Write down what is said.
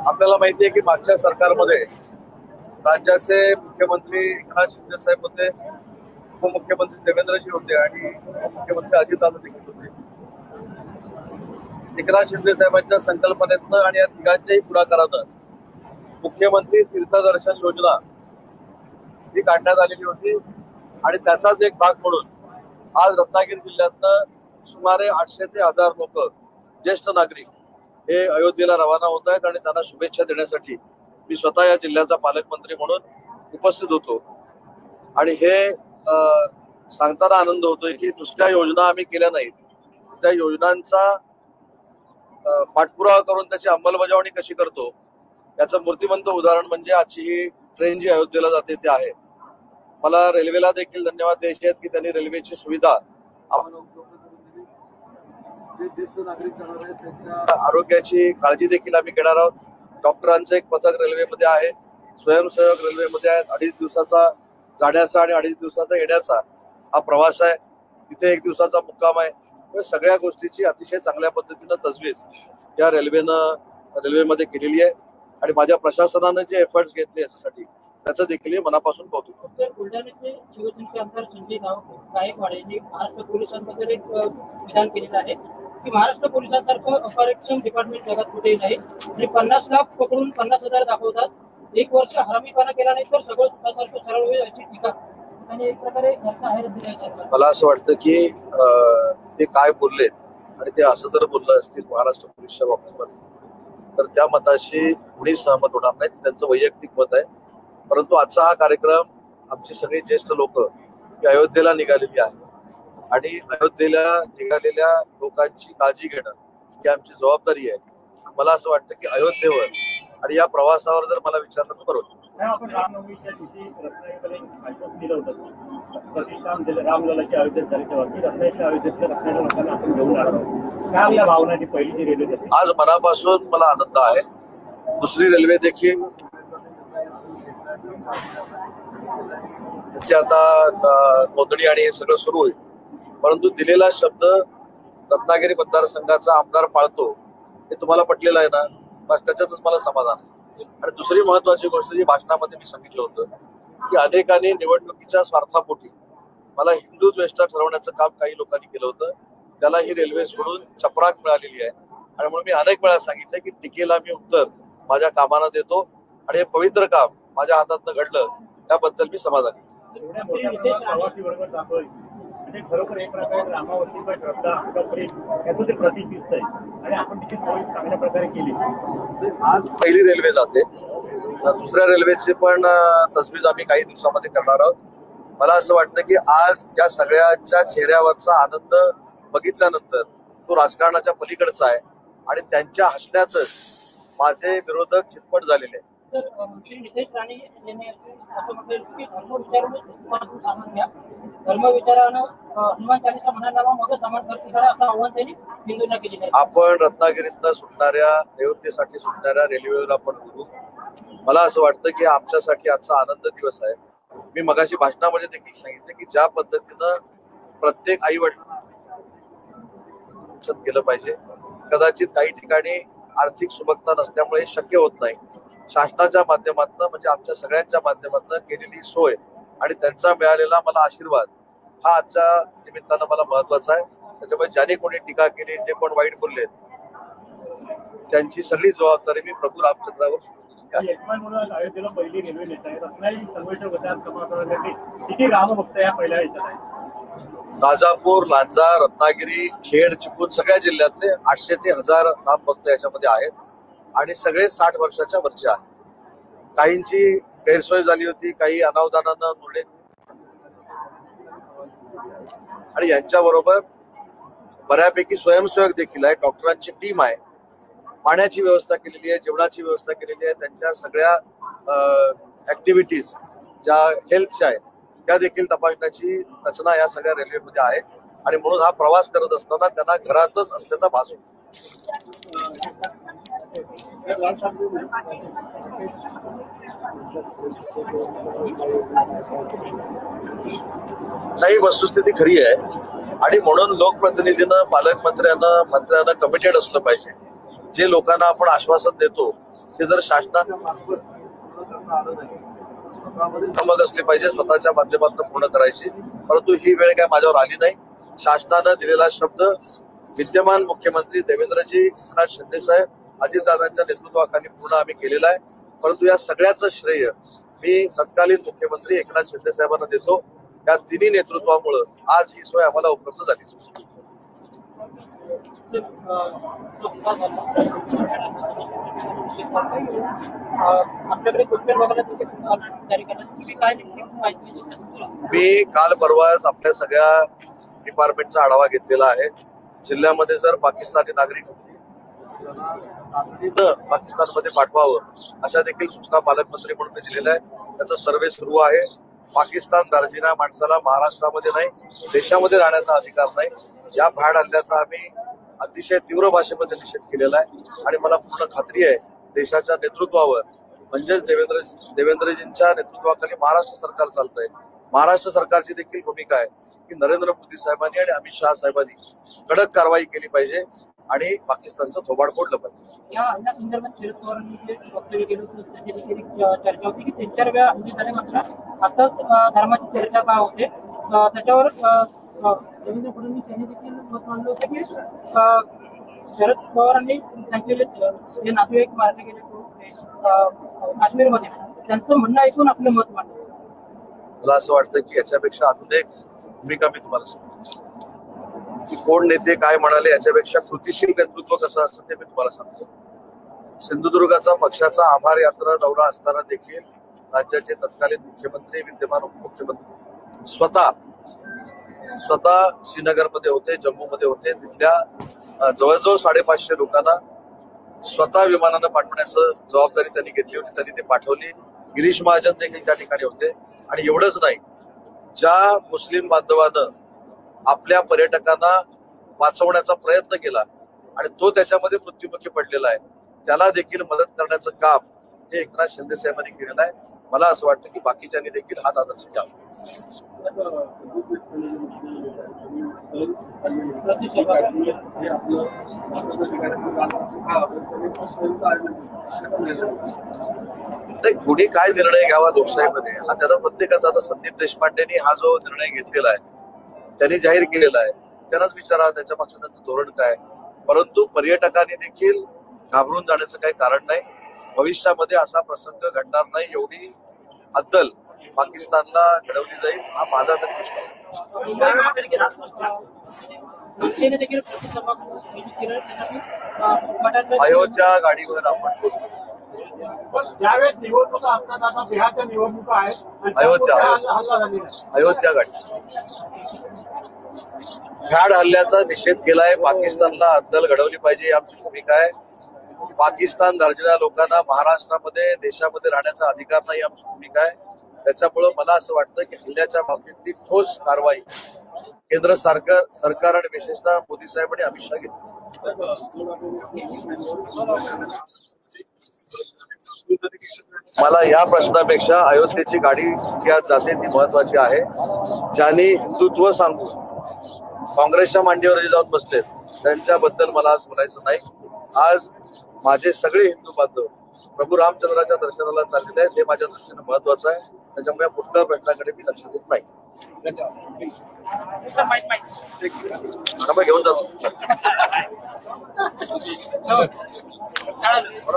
आपल्याला माहिती आहे की मागच्या सरकारमध्ये राज्याचे मुख्यमंत्री एकनाथ शिंदे साहेब होते, उपमुख्यमंत्री देवेंद्रजी होते आणि मुख्यमंत्री अजितदादा देखील होते. एकनाथ शिंदे साहेबांच्या संकल्पनेतनं आणि या तिघांच्याही पुढाकारानं मुख्यमंत्री तीर्थदर्शन योजना ही काढण्यात आलेली होती आणि त्याचाच एक भाग म्हणून आज रत्नागिरी जिल्ह्यातनं सुमारे 800 ते 1000 लोक ज्येष्ठ नागरिक हे अयोध्येला रवाना होत आहेत आणि त्यांना शुभेच्छा देण्यासाठी मी स्वतः या जिल्ह्याचा पालकमंत्री म्हणून उपस्थित होतो. आणि हे सांगताना आनंद होतोय की नुसत्या योजना आम्ही केल्या नाहीत, त्या योजनांचा पाठपुरावा करून त्याची अंमलबजावणी कशी करतो याचं मूर्तिमंत उदाहरण म्हणजे आजची ही ट्रेन जी अयोध्येला जाते ते आहे. मला रेल्वेला देखील धन्यवाद द्यायचे आहेत की त्यांनी रेल्वेची सुविधा जे ज्येष्ठ नागरिक जाणार आहेत त्यांच्या आरोग्याची काळजी देखील आम्ही घेणार आहोत. डॉक्टरांचं एक पथक रेल्वेमध्ये आहे, स्वयंसेवक रेल्वेमध्ये आहेत. 2.5 दिवसाचा जाण्याचा आणि 2.5 दिवसाचा येण्याचा हा प्रवास आहे. तिथे 1 दिवसाचा मुक्काम आहे. सगळ्या गोष्टीची अतिशय चांगल्या पद्धतीनं तजवीज या रेल्वेमध्ये केलेली आहे आणि माझ्या प्रशासनानं जे एफर्ट्स घेतले याच्यासाठी त्याचं देखील मनापासून कौतुक करतो. बुलढाण्याचे शिवसेनेचे आमदार संजय गायकवाड यांनी महाराष्ट्र पोलिसांबद्दल एक विधान केलेलं आहे की महाराष्ट्र पोलिसांसारखं ऑपरेशन डिपार्टमेंट जगात कुठेही नाही आणि 50 लाख पकडून 50,000 दाखवतात. 1 वर्ष हरामीपणा केला नाही तर सगळं सुद्धा सरळ होईल अशी टीका त्यांनी एक प्रकारे मला असं वाटतं की ते काय बोललेत आणि ते असं जर बोललं असतील महाराष्ट्र पोलीसच्या बाबतीमध्ये तर त्या मताशी कुणी सहमत होणार नाही. त्यांचं वैयक्तिक मत आहे. परंतु आजचा हा कार्यक्रम आमची सगळी ज्येष्ठ लोक ही अयोध्येला निघालेली आहे आणि अयोध्येला निघालेल्या लोकांची काळजी घेणं ही आमची जबाबदारी आहे. मला असं वाटतं की अयोध्येवर आणि या प्रवासावर जर मला विचारलं तर बरोबर रामनवमीच्या दिवशी रत्नागिरीला आश्वासन दिलं होतं प्रतिष्ठान रामललाची अयोध्येत झाली तेव्हा की रत्नागिरीच्या अयोध्येतल्या रत्नागिरी लोकांना आपण घेऊन आलो. काय आपल्या भावना जी पहिली जी रेल्वे आज मनापासून मला आनंद आहे. दुसरी रेल्वे देखील आता नोंदणी आणि हे सगळं सुरू होईल. परंतु दिलेला शब्द रत्नागिरी मतदारसंघाचा आमदार पाळतो हे तुम्हाला पटलेलं आहे ना, बस त्याच्यातच मला समाधान आहे. आणि दुसरी महत्वाची गोष्ट जी भाषणामध्ये मी सांगितलं होतं की अनेकांनी निवडणुकीच्या स्वार्थापोटी मला हिंदू द्वेष ठरवण्याचं काम काही लोकांनी केलं होतं. त्याला ही रेल्वे सोडून चपराक मिळालेली आहे आणि म्हणून मी अनेक वेळा सांगितलं की टीकेला मी उत्तर माझ्या कामानं देतो आणि हे पवित्र काम माझ्या हातातनं घडलं त्याबद्दल मी समाधानी. खरोखर एक प्रकारे रामावरती श्रद्धा याचं ते प्रतीक दिसतंय आणि आपण तिची सोय चांगल्या प्रकारे केली. आज पहिली रेल्वे जाते, दुसऱ्या रेल्वेची पण तजवीज आम्ही काही दिवसामध्ये करणार आहोत. मला असं वाटतं की आज या सगळ्यांच्या चेहऱ्यावरचा आनंद बघितल्यानंतर तो राजकारणाच्या पलीकडचा आहे आणि त्यांच्या हसण्यातच माझे विरोधक चितपट झालेले आहेत. मंत्री नितेश राणे यांनी असं म्हटलं की धर्म विचारानं हनुमान चालीसा म्हणायला मग समान खर्च करा असं आव्हान त्यांनी हिंदूंना केले आहे. आपण रत्नागिरीतनं सुटणाऱ्या अयोध्येसाठी सुटणाऱ्या रेल्वेवर आपण बोलू. मला असं वाटतं की आमच्यासाठी आजचा आनंद दिवस आहे. मी मगाशी भाषणामध्ये देखील सांगितलं की ज्या पद्धतीनं प्रत्येक आई वडील केलं पाहिजे. कदाचित काही ठिकाणी आर्थिक सुबकता नसल्यामुळे शक्य होत नाही. शासनाच्या माध्यमातून म्हणजे आमच्या सगळ्यांच्या माध्यमातून केलेली सोय आणि त्यांचा मिळालेला मला आशीर्वाद हा आजच्या निमित्तानं मला महत्वाचा आहे. त्याच्यामुळे ज्याने कोणी टीका केली, जे कोण वाईट बोलले त्यांची सगळी जबाबदारी मी प्रभू रामचंद्रावर अयोध्येला पहिली रेल्वे नेत आहे. किती रामभक्त या पहिल्या राजापूर, लांजा, रत्नागिरी, खेड, चिपळूण सगळ्या जिल्ह्यातले 800 ते 1000 रामभक्त याच्यामध्ये आहेत आणि सगळे 60 वर्षाच्या वरचे आहेत. काहींची गैरसोय झाली होती, काही अनावधानानं मुळे आणि यांच्याबरोबर बऱ्यापैकी स्वयंसेवक देखील आहे. डॉक्टरांची टीम आहे, पाण्याची व्यवस्था केलेली आहे, जेवणाची व्यवस्था केलेली आहे. त्यांच्या सगळ्या ऍक्टिव्हिटीज ज्या हेल्थच्या आहेत त्या देखील तपासण्याची रचना या सगळ्या रेल्वेमध्ये आहे आणि म्हणून हा प्रवास करत असताना त्यांना घरातच असल्याचा भास होतो. नाही, वस्तुस्थिती खरी आहे आणि म्हणून लोकप्रतिनिधीनं मंत्र्यांना कमिटेड असलं पाहिजे. जे लोकांना आपण आश्वासन देतो ते जर शासनाच्या मार्फत पूर्ण करता आलं नाही, स्वतःमध्ये धमक असली पाहिजे स्वतःच्या माध्यमातून पूर्ण करायची. परंतु ही वेळ काय माझ्यावर आली नाही. शासनानं दिलेला शब्द विद्यमान मुख्यमंत्री देवेंद्रजी एकनाथ शिंदे साहेब अजितदादांच्या नेतृत्वाखाली पूर्ण आम्ही केलेला आहे. परंतु या सगळ्याचं श्रेय मी तत्कालीन मुख्यमंत्री एकनाथ शिंदे साहेबांना देतो. या तिन्ही नेतृत्वामुळे आज ही सोय आम्हाला उपलब्ध झाली. आपल्याकडे कुठल्या भागाला जारी करण्याची काय माहिती? मी काल परवाच आपल्या सगळ्या डिपार्टमेंटचा आढावा घेतलेला आहे. जिल्ह्यामध्ये जर पाकिस्तानी नागरिक पाकिस्तानमध्ये पाठवावं अशा देखील सूचना पालकमंत्री म्हणून मी दिलेल्या आहेत. त्याचा सर्व्हे सुरू आहे. पाकिस्तान दार्जिना माणसाला महाराष्ट्रामध्ये नाही देशामध्ये राहण्याचा अधिकार नाही. या भ्याड हल्ल्याचा आम्ही अतिशय तीव्र भाषेमध्ये निषेध केलेला आहे आणि मला पूर्ण खात्री आहे देशाच्या नेतृत्वावर म्हणजेच देवेंद्रजींच्या नेतृत्वाखाली महाराष्ट्र सरकार चालतंय. महाराष्ट्र सरकारची देखील भूमिका आहे की नरेंद्र मोदी साहेबांनी आणि अमित शहा साहेबांनी कडक कारवाई केली पाहिजे आणि पाकिस्तानचं थोबाड फोडलं पाहिजे. या हल्ल्या संदर्भात शरद पवारांनी जे वक्तव्य केलं होतं त्याची देखील चर्चा होती की 3-4 वेळा हल्ले झाले, मात्र आताच धर्माची चर्चा का होते. त्याच्यावर देवेंद्र फडणवीस यांनी देखील मत मांडलं होतं की शरद पवारांनी त्यांचे जे नातेवाईक मारले गेले काश्मीरमध्ये त्यांचं म्हणणं ऐकून आपलं मत मांडलं. मला असं वाटतं की याच्यापेक्षा अजून एक भूमिका मी तुम्हाला सांगतो की कोण नेते काय म्हणाले याच्यापेक्षा कृतीशील नेतृत्व कसं असतं ते मी तुम्हाला सांगतो. सिंधुदुर्गाचा पक्षाचा आभार यात्रा दौरा असताना देखील राज्याचे तत्कालीन मुख्यमंत्री विद्यमान उपमुख्यमंत्री स्वतः श्रीनगरमध्ये होते, जम्मूमध्ये होते. तिथल्या जवळजवळ 550 लोकांना स्वतः विमानानं पाठवण्याचं जबाबदारी त्यांनी घेतली होती. त्यांनी ते पाठवली. गिरीश महाजन देखील त्या ठिकाणी होते. आणि एवढंच नाही, ज्या मुस्लिम बांधवानं आपल्या पर्यटकांना वाचवण्याचा प्रयत्न केला आणि तो त्याच्यामध्ये मृत्युमुखी पडलेला आहे त्याला देखील मदत करण्याचं काम हे एकनाथ शिंदे साहेबांनी केलेलं आहे. मला असं वाटतं की बाकीच्यांनी देखील हाच आदर्श घ्यावा. नाही, कुणी काय निर्णय घ्यावा लोकशाहीमध्ये हा त्याचा प्रत्येकाचा. आता संदीप देशपांडेंनी हा जो निर्णय घेतलेला आहे त्यांनी जाहीर केलेला आहे, त्यांनाच विचारा त्याच्या मागचं त्यांचं धोरण काय. परंतु पर्यटकांनी देखील घाबरून जाण्याचं काही कारण नाही. भविष्यामध्ये असा प्रसंग घडणार नाही एवढी अद्दल पाकिस्तानला घडवली जाईल हा माझा तरी विश्वास आहे. अयोध्या गाडीवर आपण ज्यावेळेस निवडणुका असतात, आता बिहारच्या निवडणुका आहेत, अयोध्या गाडी भ्याड हल्ल्याचा निषेध केलाय. पाकिस्तानला अद्दल घडवली पाहिजे ही आमची भूमिका आहे. पाकिस्तान दार्जिना लोकांना महाराष्ट्रामध्ये देशामध्ये राहण्याचा अधिकार नाही आमची भूमिका आहे. त्याच्यामुळं मला असं वाटतं की हल्ल्याच्या बाबतीतली ठोस कारवाई केंद्र सरकार आणि विशेषतः मोदी साहेब आणि अमित शहा घेतली. मला या प्रश्नापेक्षा अयोध्येची गाडी जी आज जाते ती महत्वाची आहे. ज्यांनी हिंदुत्व सांगून काँग्रेसच्या मांडीवर जे जाऊन बसलेत त्यांच्याबद्दल मला आज बोलायचं नाही. आज माझे सगळे हिंदू बांधव प्रभू रामचंद्राच्या दर्शनाला चाललेले आहेत हे माझ्या दृष्टीने महत्वाचं आहे. त्याच्यामुळे पुढच्या प्रश्नाकडे मी लक्ष देत नाही. घेऊन जातो.